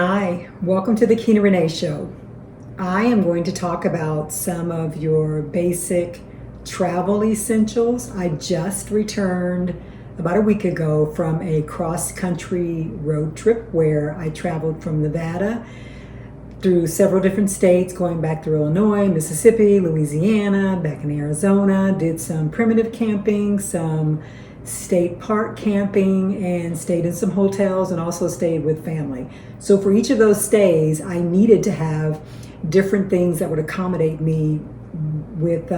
Hi, welcome to the Kina Renee Show. I am going to talk about some of your basic travel essentials. I just returned about a week ago from a cross-country road trip where I traveled from Nevada through several different states, going back through Illinois, Mississippi, Louisiana, back in Arizona, did some primitive camping, some state park camping, and stayed in some hotels and also stayed with family. So for each of those stays, I needed to have different things that would accommodate me with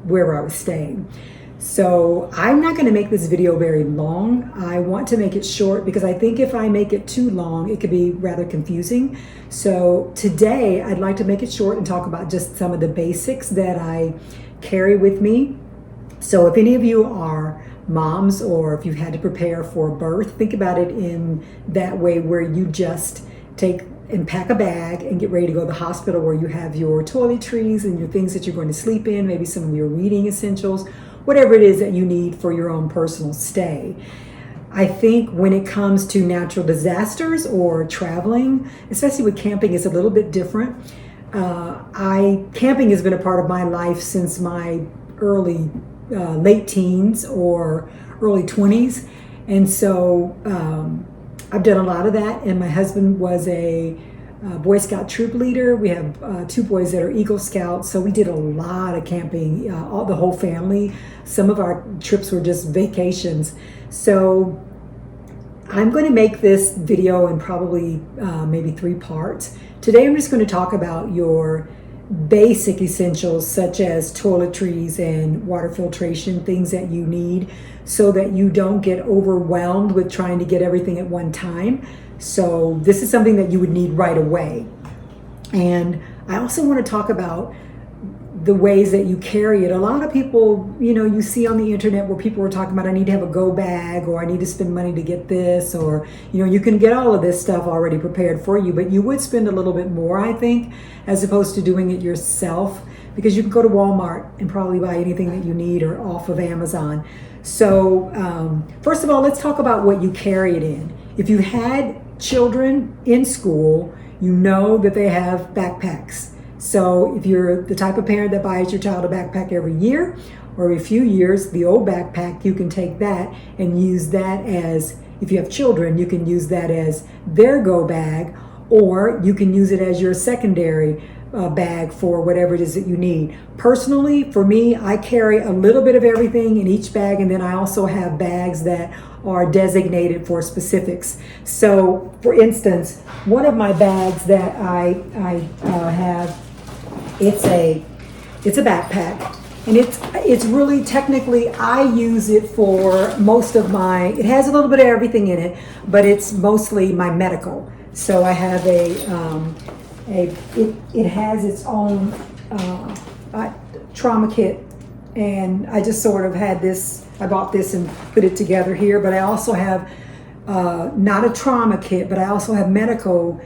wherever I was staying. So I'm not going to make this video very long. I want to make it short because I think if I make it too long, it could be rather confusing. So today I'd like to make it short and talk about just some of the basics that I carry with me. So if any of you are moms or if you've had to prepare for birth, think about it in that way where you just take and pack a bag and get ready to go to the hospital, where you have your toiletries and your things that you're going to sleep in, maybe some of your reading essentials, whatever it is that you need for your own personal stay. I think when it comes to natural disasters or traveling, especially with camping, it's a little bit different. Camping has been a part of my life since my late teens or early 20s. And so I've done a lot of that. And my husband was a Boy Scout troop leader. We have two boys that are Eagle Scouts. So we did a lot of camping, the whole family. Some of our trips were just vacations. So I'm going to make this video in probably maybe 3 parts. Today I'm just going to talk about your basic essentials such as toiletries and water filtration, things that you need so that you don't get overwhelmed with trying to get everything at one time. So this is something that you would need right away. And I also want to talk about the ways that you carry it. A lot of people, you see on the internet where people are talking about, I need to have a go bag, or I need to spend money to get this, or, you can get all of this stuff already prepared for you, but you would spend a little bit more, I think, as opposed to doing it yourself, because you can go to Walmart and probably buy anything that you need or off of Amazon. So first of all, let's talk about what you carry it in. If you had children in school, you know that they have backpacks. So if you're the type of parent that buys your child a backpack every year or every few years, the old backpack, you can take that and use that as, if you have children, you can use that as their go bag, or you can use it as your secondary bag for whatever it is that you need. Personally, for me, I carry a little bit of everything in each bag, and then I also have bags that are designated for specifics. So, for instance, one of my bags that I have, it's a backpack, and it's really technically, I use it for most of it has a little bit of everything in it, but it's mostly my medical. So I have it has its own trauma kit, and I just sort of had this, I bought this and put it together here, but I also have not a trauma kit, but I also have medical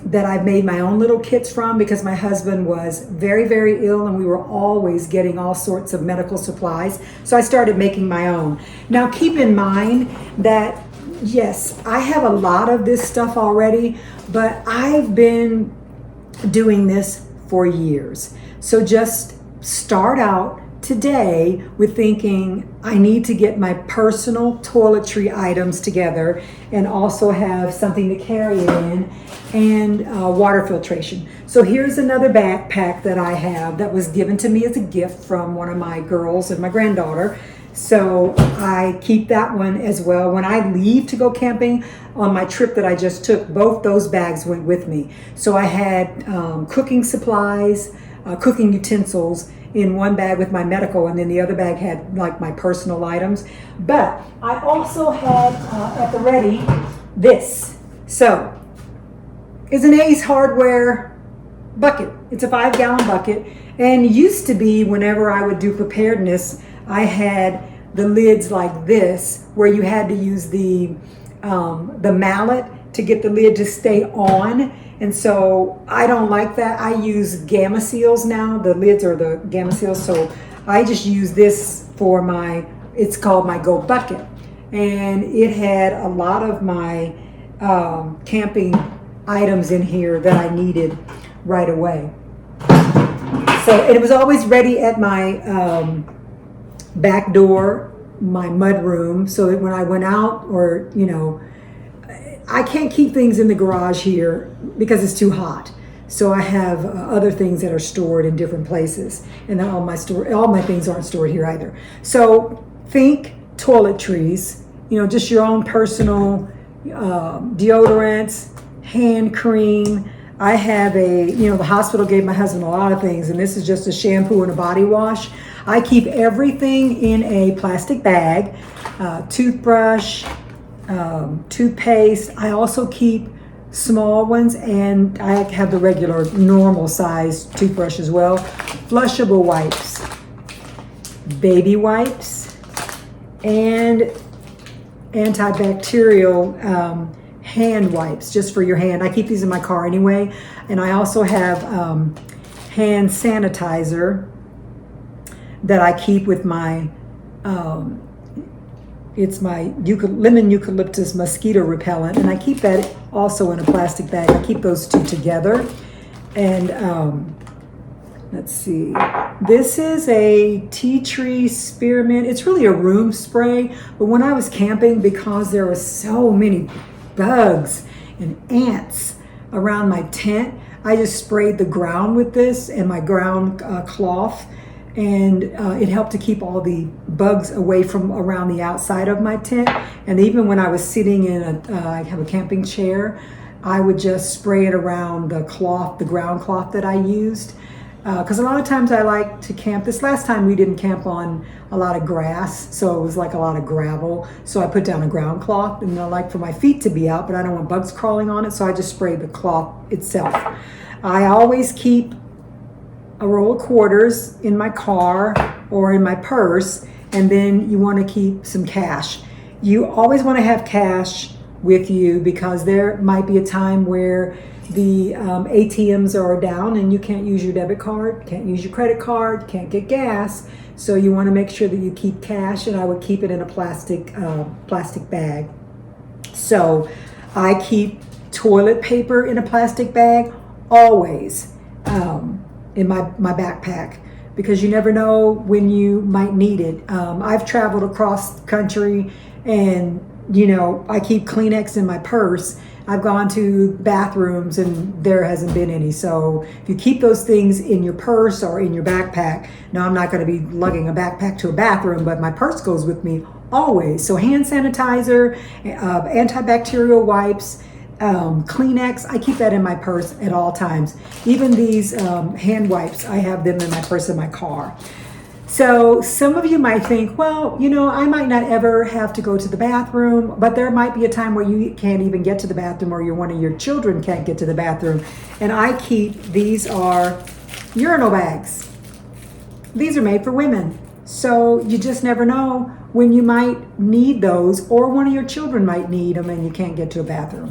that I've made my own little kits from, because my husband was very, very ill and we were always getting all sorts of medical supplies. So I started making my own. Now keep in mind that yes, I have a lot of this stuff already, but I've been doing this for years. So just start out today with thinking, I need to get my personal toiletry items together and also have something to carry it in, and water filtration. So here's another backpack that I have that was given to me as a gift from one of my girls and my granddaughter. So I keep that one as well. When I leave to go camping on my trip that I just took, both those bags went with me. So I had cooking supplies, cooking utensils in one bag with my medical, and then the other bag had like my personal items. But I also had at the ready this. So it's an Ace Hardware bucket. It's a 5-gallon bucket, and used to be whenever I would do preparedness, I had the lids like this, where you had to use the mallet to get the lid to stay on. And so I don't like that. I use Gamma Seals now. The lids are the Gamma Seals. So I just use this for it's called my Go Bucket. And it had a lot of my camping items in here that I needed right away. So and it was always ready at my back door, my mud room, so that when I went out, or I can't keep things in the garage here because it's too hot. So I have other things that are stored in different places, and then all my things aren't stored here either. So think toiletries, just your own personal deodorants, hand cream. I have the hospital gave my husband a lot of things, and this is just a shampoo and a body wash. I keep everything in a plastic bag, toothbrush, toothpaste. I also keep small ones, and I have the regular normal size toothbrush as well. Flushable wipes, baby wipes, and antibacterial hand wipes just for your hand. I keep these in my car anyway. And I also have hand sanitizer that I keep with my it's my lemon eucalyptus mosquito repellent, and I keep that also in a plastic bag. I keep those two together. And let's see, this is a tea tree spearmint. It's really a room spray, but when I was camping, because there were so many bugs and ants around my tent, I just sprayed the ground with this and my ground cloth, and it helped to keep all the bugs away from around the outside of my tent. And even when I was sitting in I have a camping chair, I would just spray it around the cloth, the ground cloth that I used. Because a lot of times I like to camp. This last time we didn't camp on a lot of grass, so it was like a lot of gravel. So I put down a ground cloth, and I like for my feet to be out, but I don't want bugs crawling on it, so I just spray the cloth itself. I always keep a roll of quarters in my car or in my purse, and then you want to keep some cash. You always want to have cash with you, because there might be a time where the ATMs are down and you can't use your debit card, can't use your credit card, can't get gas. So you want to make sure that you keep cash, and I would keep it in a plastic bag. So I keep toilet paper in a plastic bag always in my backpack, because you never know when you might need it. I've traveled across the country, and I keep Kleenex in my purse. I've gone to bathrooms and there hasn't been any. So if you keep those things in your purse or in your backpack, now I'm not going to be lugging a backpack to a bathroom, but my purse goes with me always. So hand sanitizer, antibacterial wipes, Kleenex, I keep that in my purse at all times. Even these hand wipes, I have them in my purse in my car. So some of you might think, well, I might not ever have to go to the bathroom, but there might be a time where you can't even get to the bathroom, or one of your children can't get to the bathroom. And I keep, these are urinal bags. These are made for women. So you just never know when you might need those, or one of your children might need them and you can't get to a bathroom.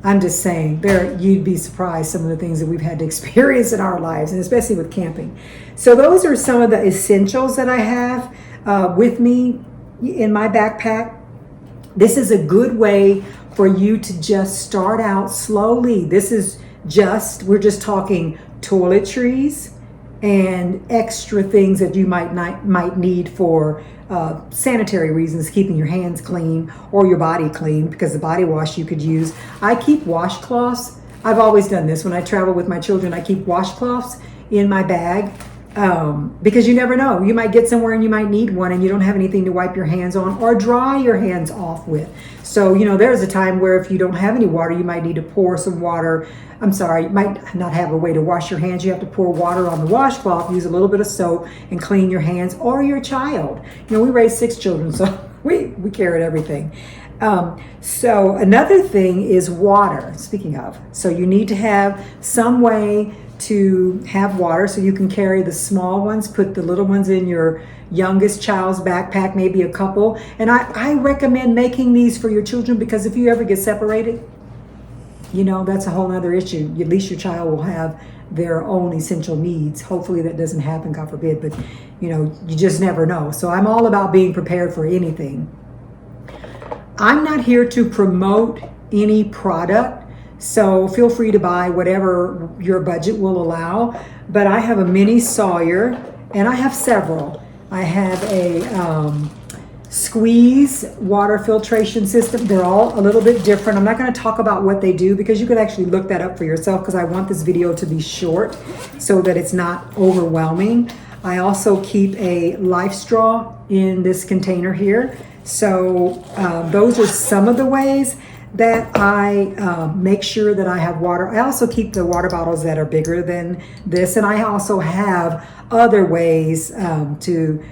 I'm just saying, you'd be surprised some of the things that we've had to experience in our lives, and especially with camping. So those are some of the essentials that I have with me in my backpack. This is a good way for you to just start out slowly. We're just talking toiletries and extra things that you might need for sanitary reasons, keeping your hands clean or your body clean, because the body wash you could use. I keep washcloths. I've always done this. When I travel with my children, I keep washcloths in my bag, because you never know. You might get somewhere and you might need one, and you don't have anything to wipe your hands on or dry your hands off with. So, there's a time where if you don't have any water, you might need to pour some water. You might not have a way to wash your hands. You have to pour water on the washcloth, use a little bit of soap, and clean your hands, or your child. We raised 6 children, so we carried everything. So another thing is water, speaking of. So you need to have some way to have water, so you can carry the small ones, put the little ones in your youngest child's backpack, maybe a couple. And I recommend making these for your children, because if you ever get separated, that's a whole other issue. At least your child will have their own essential needs. Hopefully that doesn't happen, God forbid, but you just never know. So I'm all about being prepared for anything. I'm not here to promote any product. So feel free to buy whatever your budget will allow. But I have a mini Sawyer, and I have several. I have a squeeze water filtration system. They're all a little bit different. I'm not going to talk about what they do because you could actually look that up for yourself, because I want this video to be short so that it's not overwhelming. I also keep a life straw in this container here. So those are some of the ways that I make sure that I have water. I also keep the water bottles that are bigger than this, and I also have other ways to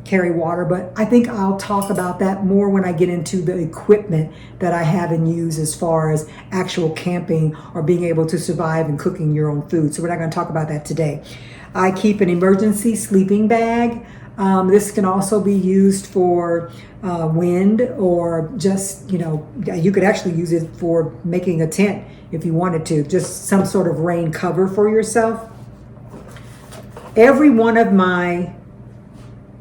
carry water, but I think I'll talk about that more when I get into the equipment that I have and use as far as actual camping or being able to survive and cooking your own food. So we're not going to talk about that today. I keep an emergency sleeping bag. This can also be used for wind, or just, you could actually use it for making a tent if you wanted to, just some sort of rain cover for yourself. Every one of my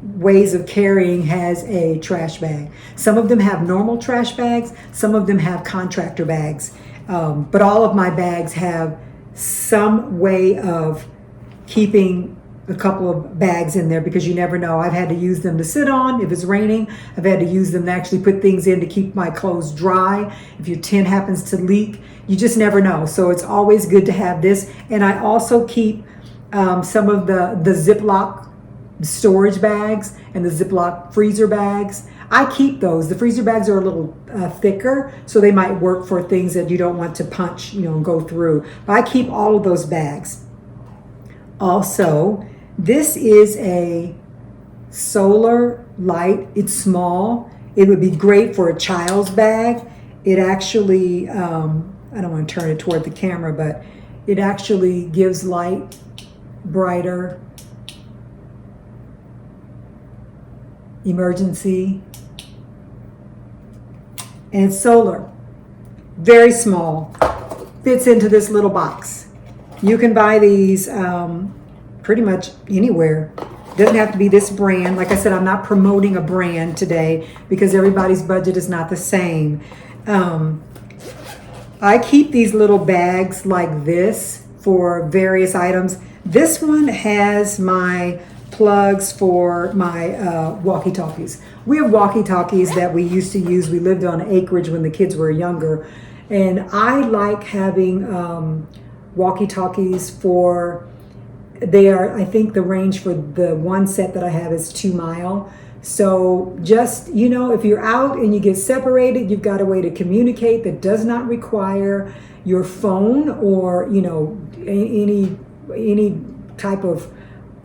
ways of carrying has a trash bag. Some of them have normal trash bags, some of them have contractor bags, but all of my bags have some way of keeping a couple of bags in there, because you never know. I've had to use them to sit on if it's raining. I've had to use them to actually put things in to keep my clothes dry. If your tent happens to leak, you just never know. So it's always good to have this. And I also keep some of the Ziploc storage bags and the Ziploc freezer bags. I keep those. The freezer bags are a little thicker, so they might work for things that you don't want to punch, and go through. But I keep all of those bags. Also, this is a solar light. It's small. It would be great for a child's bag. It actually, I don't want to turn it toward the camera, but it actually gives light, brighter, emergency, and it's solar. Very small. Fits into this little box. You can buy these pretty much anywhere. Doesn't have to be this brand. Like I said, I'm not promoting a brand today because everybody's budget is not the same. I keep these little bags like this for various items. This one has my plugs for my walkie-talkies. We have walkie-talkies that we used to use. We lived on acreage when the kids were younger. And I like having walkie-talkies for, I think the range for the one set that I have is 2 mile. So just, if you're out and you get separated, you've got a way to communicate that does not require your phone or, any type of,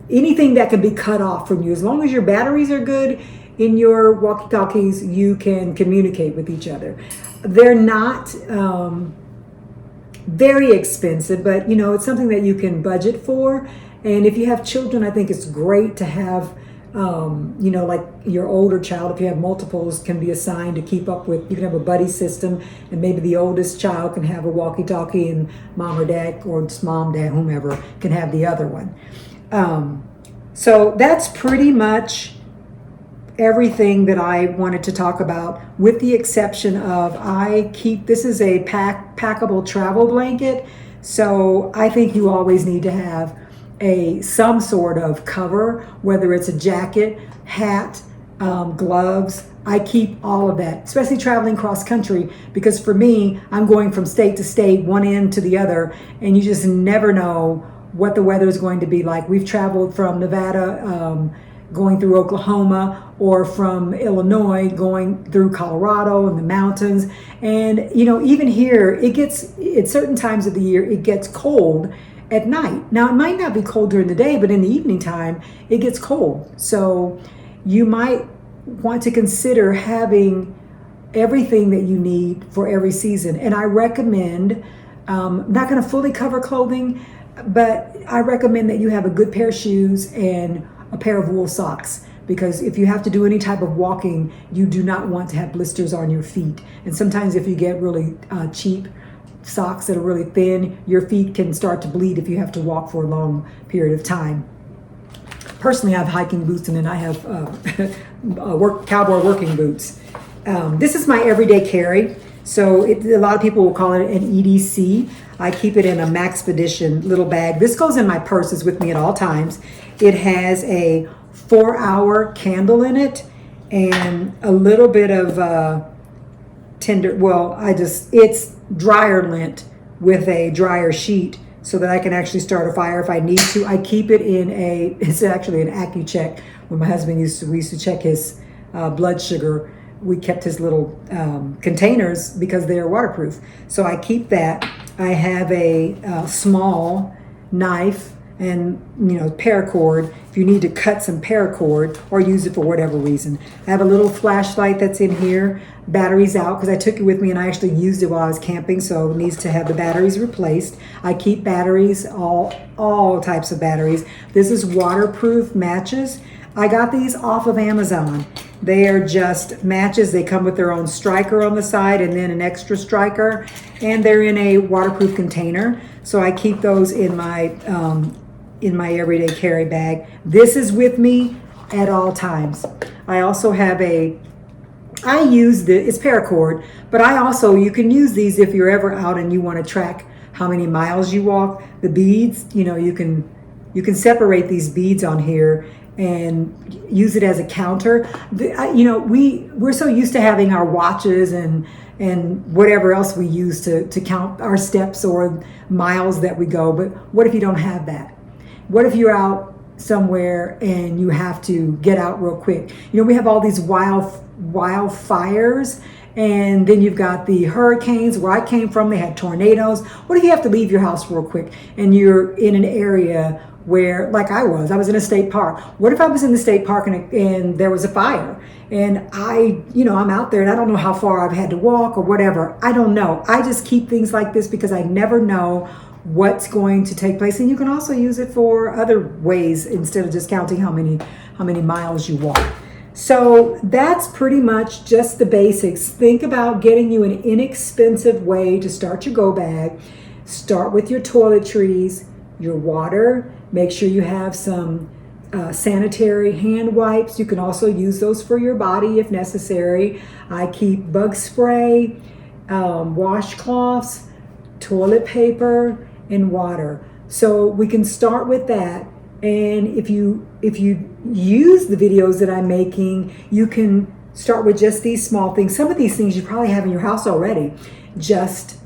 anything that can be cut off from you. As long as your batteries are good in your walkie-talkies, you can communicate with each other. They're not very expensive, but it's something that you can budget for. And if you have children, I think it's great to have, like your older child, if you have multiples, can be assigned to keep up with. You can have a buddy system, and maybe the oldest child can have a walkie-talkie, and mom or dad, or just mom, dad, whomever, can have the other one. So that's pretty much everything that I wanted to talk about, with the exception of this is a packable travel blanket. So I think you always need to have some sort of cover, whether it's a jacket, hat, gloves. I keep all of that, especially traveling cross country, because for me, I'm going from state to state, one end to the other, and you just never know what the weather is going to be like. We've traveled from Nevada, going through Oklahoma, or from Illinois going through Colorado and the mountains. And even here, at certain times of the year, it gets cold at night. Now, it might not be cold during the day, but in the evening time, it gets cold. So you might want to consider having everything that you need for every season. And I recommend, not going to fully cover clothing, but I recommend that you have a good pair of shoes and a pair of wool socks, because if you have to do any type of walking, you do not want to have blisters on your feet. And sometimes if you get really cheap socks that are really thin, your feet can start to bleed if you have to walk for a long period of time. Personally, I have hiking boots, and then I have cowboy working boots. This is my everyday carry. So a lot of people will call it an EDC. I keep it in a Maxpedition little bag. This goes in my purse, it's with me at all times. It has a 4-hour candle in it and a little bit of it's dryer lint with a dryer sheet so that I can actually start a fire if I need to. I keep it in it's actually an AccuCheck. When my husband we used to check his blood sugar, we kept his little containers because they are waterproof. So I keep that. I have a small knife and paracord if you need to cut some paracord or use it for whatever reason. I have a little flashlight that's in here. Batteries out because I took it with me and I actually used it while I was camping, so it needs to have the batteries replaced. I keep batteries, all types of batteries. This is waterproof matches. I got these off of Amazon. They are just matches. They come with their own striker on the side and then an extra striker, and they're in a waterproof container. So I keep those in my everyday carry bag. This is with me at all times. I also have it's paracord, but you can use these if you're ever out and you want to track how many miles you walk. The beads, you can separate these beads on here and use it as a counter. We're so used to having our watches and whatever else we use to count our steps or miles that we go. But what if you don't have that? What if you're out somewhere and you have to get out real quick? We have all these wildfires, and then you've got the hurricanes. Where I came from, they had tornadoes. What if you have to leave your house real quick and you're in an area where, like I was in a state park. What if I was in the state park and there was a fire and I'm out there and I don't know how far I've had to walk or whatever. I don't know. I just keep things like this because I never know what's going to take place. And you can also use it for other ways instead of just counting how many miles you walk. So that's pretty much just the basics. Think about getting you an inexpensive way to start your go bag. Start with your toiletries, your water. Make sure you have some sanitary hand wipes. You can also use those for your body if necessary. I keep bug spray, washcloths, toilet paper, and water. So we can start with that. And if you use the videos that I'm making, you can start with just these small things. Some of these things you probably have in your house already. Just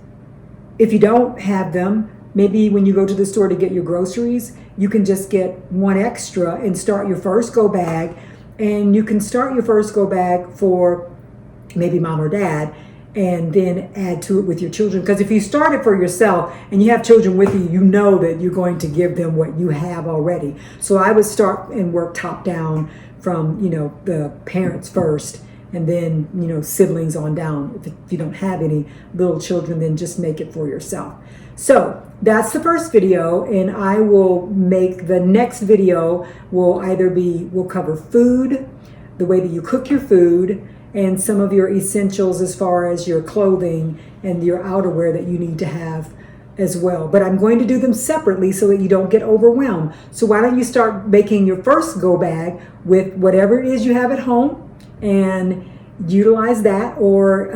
if you don't have them, maybe when you go to the store to get your groceries, you can just get one extra and start your first go bag. And you can start your first go bag for maybe mom or dad, and then add to it with your children. Because if you start it for yourself and you have children with you, you know that you're going to give them what you have already. So I would start and work top down from, the parents first, and then, siblings on down. If you don't have any little children, then just make it for yourself. So that's the first video, and I will make the next video we'll cover food, the way that you cook your food, and some of your essentials as far as your clothing and your outerwear that you need to have as well. But I'm going to do them separately so that you don't get overwhelmed. So why don't you start making your first go bag with whatever it is you have at home and utilize that, or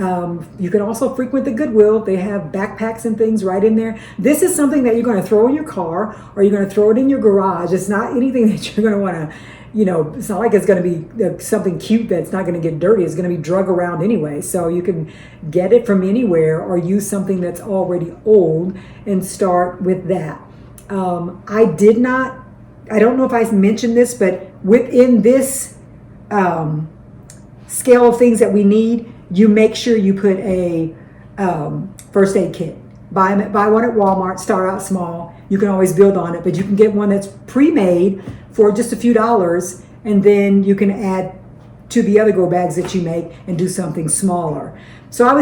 you can also frequent the Goodwill. They have backpacks and things right in there. This is something that you're going to throw in your car, or you're going to throw it in your garage. It's not anything that you're going to want to, it's not like it's going to be something cute that's not going to get dirty. It's going to be drug around anyway. So you can get it from anywhere or use something that's already old and start with that. I don't know if I mentioned this, but within this scale of things that we need, you make sure you put a first aid kit. Buy one at Walmart, start out small. You can always build on it, but you can get one that's pre-made for just a few dollars, and then you can add to the other go bags that you make and do something smaller. So I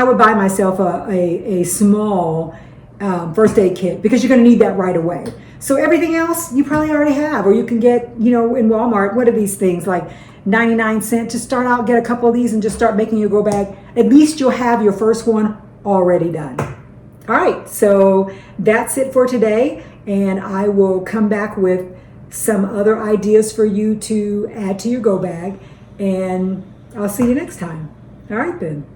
would buy myself a small first aid kit, because you're going to need that right away. So everything else you probably already have, or you can get, in Walmart, what are these things, like 99 cents? Just start out, get a couple of these and just start making your go bag. At least you'll have your first one already done. All right, so that's it for today, and I will come back with some other ideas for you to add to your go bag, and I'll see you next time. All right then.